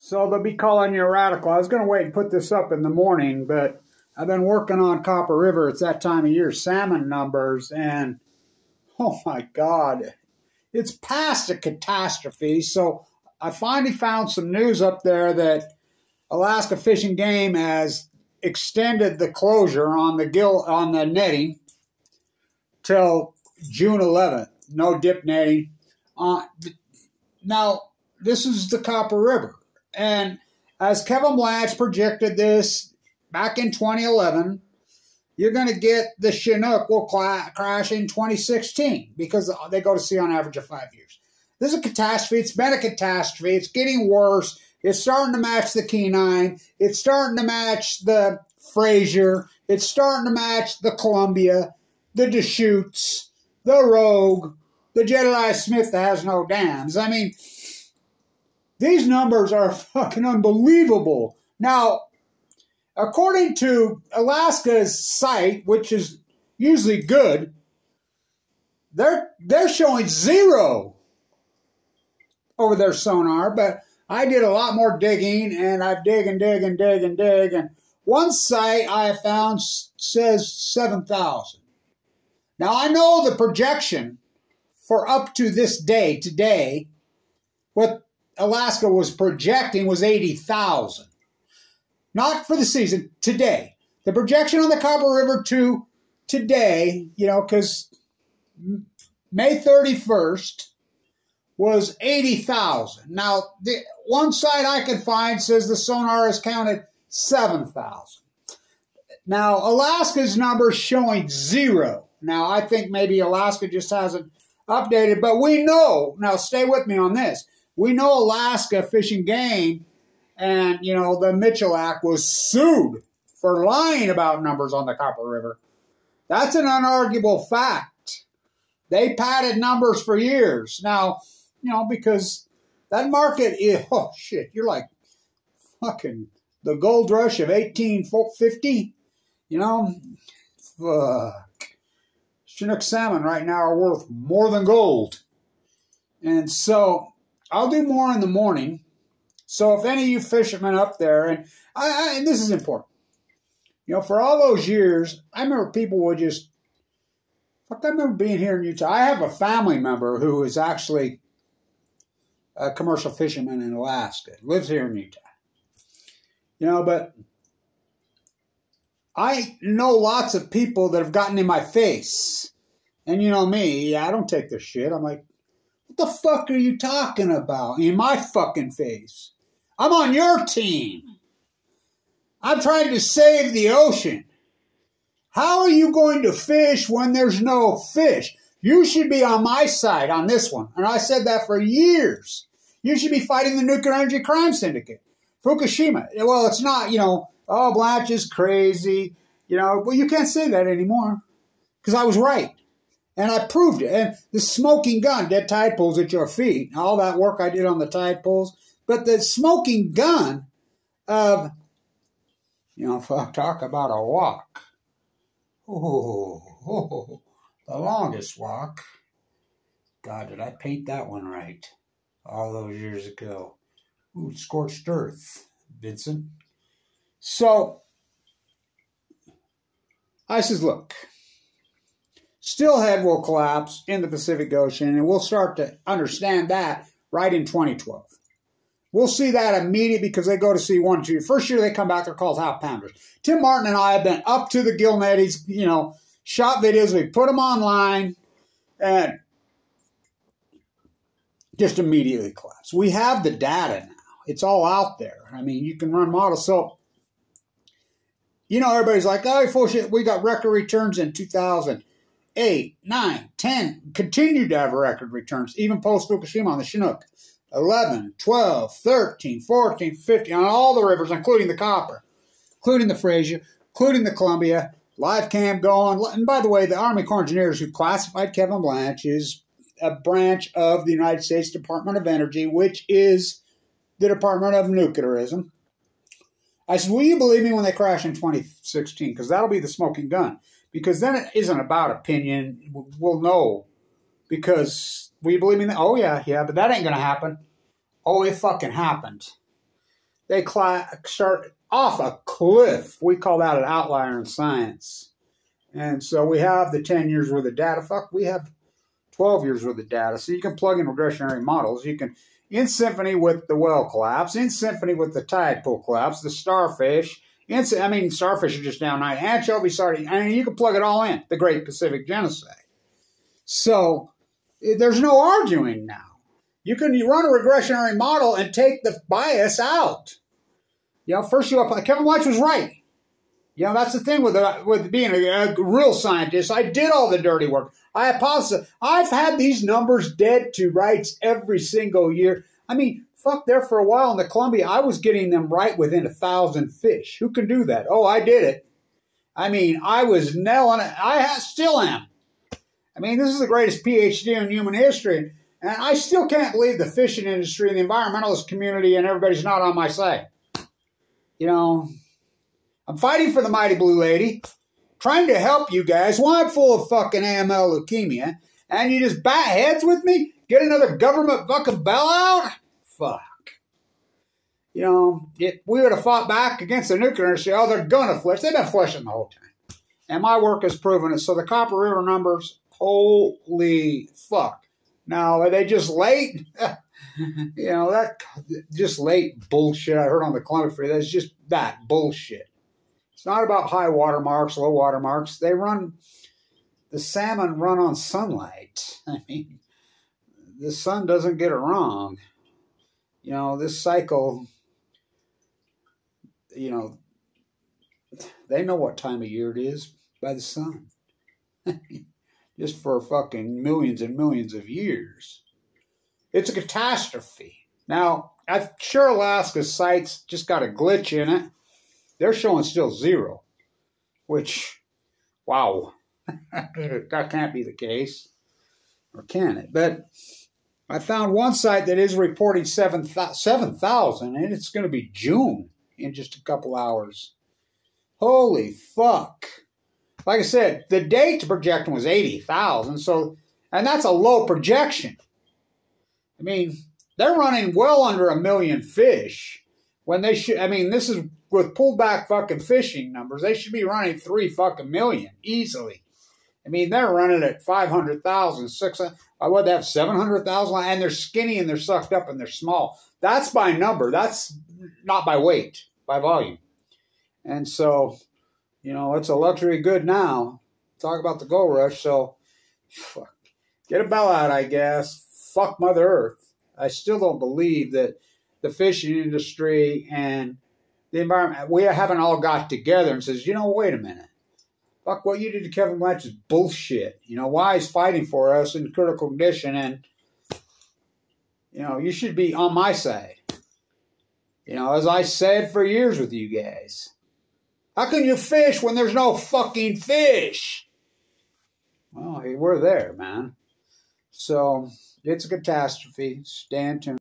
So they'll be calling you a radical. I was going to wait and put this up in the morning, but I've been working on Copper River. It's that time of year, salmon numbers, and oh my God, it's past a catastrophe. So I finally found some news up there that Alaska Fish and Game has extended the closure on the netting till June 11th. No dip netting. Now, this is the Copper River. And as Kevin Blanche projected this back in 2011, you're going to get the Chinook will crash in 2016 because they go to sea on average of 5 years. This is a catastrophe. It's been a catastrophe. It's getting worse. It's starting to match the Kenai. It's starting to match the Fraser. It's starting to match the Columbia, the Deschutes, the Rogue, the Jedediah Smith that has no dams. I mean, these numbers are fucking unbelievable. Now, according to Alaska's site, which is usually good, they're showing 0 over their sonar, but I did a lot more digging, and I've dig and dig and dig and dig, and one site I have found says 7,000. Now, I know the projection for up to this day, today, what Alaska was projecting was 80,000. Not for the season, today. The projection on the Copper River to today, because May 31st was 80,000. Now, the one site I could find says the sonar has counted 7,000. Now, Alaska's number is showing 0. Now, I think maybe Alaska just hasn't updated, but we know, now stay with me on this, we know Alaska Fish and Game and, the Mitchell Act was sued for lying about numbers on the Copper River. That's an unarguable fact. They padded numbers for years. Now, because that market is, oh shit, you're like fucking the gold rush of 1850. Fuck. Chinook salmon right now are worth more than gold. And so I'll do more in the morning. So if any of you fishermen up there, and this is important, for all those years, I remember people would just, I remember being here in Utah. I have a family member who is actually a commercial fisherman in Alaska, lives here in Utah. But I know lots of people that have gotten in my face. And me, I don't take this shit. I'm like, what the fuck are you talking about? In my fucking face. I'm on your team. I'm trying to save the ocean. How are you going to fish when there's no fish? You should be on my side on this one. And I said that for years. You should be fighting the nuclear energy crime syndicate. Fukushima. Well, it's not, oh, Blanche is crazy. Well, you can't say that anymore. Because I was right. And I proved it. And the smoking gun, dead tide pools at your feet, all that work I did on the tide pools. But the smoking gun of, talk about a walk. Oh, the longest walk. God, did I paint that one right? All those years ago. Ooh, scorched earth, Vincent. So, I says, look, Steelhead will collapse in the Pacific Ocean, and we'll start to understand that right in 2012. We'll see that immediately because they go to sea 1 2. First year they come back, they're called half pounders. Tim Martin and I have been up to the gill netties, shot videos, we put them online, and just immediately collapse. We have the data now. It's all out there. I mean, you can run models. So, everybody's like, oh, bullshit, we got record returns in 2008, 9, 10, continued to have record returns, even post-Fukushima on the Chinook. 11, 12, 13, 14, 15, on all the rivers, including the Copper, including the Fraser, including the Columbia, live cam going. And by the way, the Army Corps of Engineers who classified Kevin Blanche is a branch of the United States Department of Energy, which is the Department of Nuclearism. I said, will you believe me when they crash in 2016? Because that'll be the smoking gun. Because then it isn't about opinion. We'll know. Because will you believe me? Oh, yeah, but that ain't going to happen. Oh, it fucking happened. they start off a cliff. We call that an outlier in science. And so we have the 10 years worth of data. Fuck, we have 12 years worth of data. So you can plug in regressionary models. You can, in symphony with the whale collapse, in symphony with the tide pool collapse, the starfish. Starfish are just down night. Anchovies, sardines. I mean, you can plug it all in. The Great Pacific Genocide. So there's no arguing now. You can run a regressionary model and take the bias out. First Kevin Weich was right. That's the thing with being a real scientist. I did all the dirty work. I hypothesize. I've had these numbers dead to rights every single year. I mean, fuck, there for a while in the Columbia, I was getting them right within 1,000 fish. Who can do that? Oh, I did it. I mean, I was nailing it. I still am. I mean, this is the greatest PhD in human history. And I still can't believe the fishing industry and the environmentalist community and everybody's not on my side. I'm fighting for the mighty blue lady, trying to help you guys. Well, I'm full of fucking AML leukemia, and you just bat heads with me? Get another government fucking bailout? Fuck. If we would have fought back against the nuclear industry, oh, they're going to flush. They've been flushing the whole time. And my work has proven it. So the Copper River numbers, holy fuck. Now, are they just late? That just late bullshit I heard on the Columbia Free. That's just that bullshit. It's not about high water marks, low water marks. The salmon run on sunlight. I mean, the sun doesn't get it wrong. This cycle, they know what time of year it is by the sun. Just for fucking millions and millions of years. It's a catastrophe. Now, I'm sure Alaska's sites just got a glitch in it. They're showing still 0, which, wow, that can't be the case. Or can it? But I found one site that is reporting 7,000, and it's going to be June in just a couple hours. Holy fuck. Like I said, the date projection was 80,000, and that's a low projection. I mean, they're running well under 1 million fish when they should. I mean, this is with pulled back fucking fishing numbers. They should be running 3 fucking million easily. I mean, they're running at 500,000, 600. I would have 700,000, and they're skinny and they're sucked up and they're small. That's by number. That's not by weight, by volume. And so, it's a luxury good now. Talk about the gold rush. So, fuck. Get a bailout, I guess. Fuck Mother Earth. I still don't believe that the fishing industry and the environment, we haven't all got together and says, wait a minute. Fuck, what you did to Kevin Weich is bullshit. Why he's fighting for us in critical condition, and, you should be on my side. As I said for years with you guys. How can you fish when there's no fucking fish? Well, we're there, man. So, it's a catastrophe. Stay tuned.